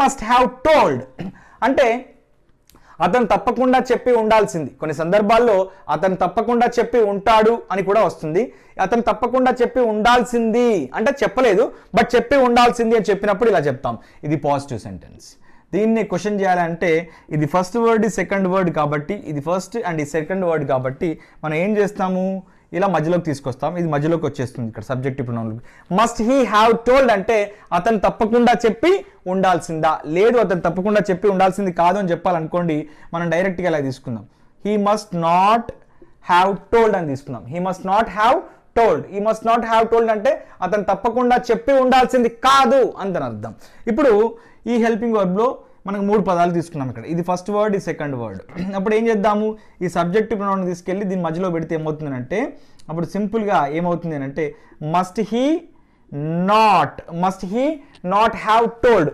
Must have told అంటే అతను తప్పకుండా చెప్పి ఉండాల్సింది. కొన్ని సందర్భాల్లో అతను తప్పకుండా చెప్పి ఉంటాడు అని కూడా వస్తుంది. అతను తప్పకుండా చెప్పి ఉండాల్సింది అంటే చెప్పలేదు, బట్ చెప్పి ఉండాల్సింది అని చెప్పినప్పుడు ఇలా చెప్తాం. ఇది పాజిటివ్ సెంటెన్స్. దీన్ని క్వశ్చన్ చేయాలంటే ఇది ఫస్ట్ వర్డ్ సెకండ్ వర్డ్ కాబట్టి, ఇది ఫస్ట్ అండ్ ఈ సెకండ్ వర్డ్ కాబట్టి మనం ఏం చేస్తాము, ఇలా మధ్యలోకి తీసుకొస్తాం. ఇది మధ్యలోకి వచ్చేస్తుంది ఇక్కడ subjective pronoun. Must he have told అంటే అతను తప్పకుండా చెప్పి ఉండాల్సిందా, లేదు అతను తప్పకుండా చెప్పి ఉండాల్సింది కాదు అని చెప్పాలనుకోండి, మనం డైరెక్ట్గా ఇలా తీసుకుందాం. He must not have told అని తీసుకుందాం. He must not have told. ఈ మస్ట్ నాట్ హ్యావ్ టోల్డ్ అంటే అతను తప్పకుండా చెప్పి ఉండాల్సింది కాదు అని అర్థం. ఇప్పుడు ఈ హెల్పింగ్ వర్బ్లో మనకు 3 పదాలు తీసుకున్నాం ఇక్కడ. ఇది ఫస్ట్ వర్డ్, ఇది సెకండ్ వర్డ్. అప్పుడు ఏం చేద్దాము, ఈ సబ్జెక్టివ్ ప్రొనౌన్ తీసుకెళ్ళి దీని మధ్యలో పెడితే ఏమవుతుందంటే అప్పుడు సింపుల్గా ఏమవుతుంది అంటే must he not have told.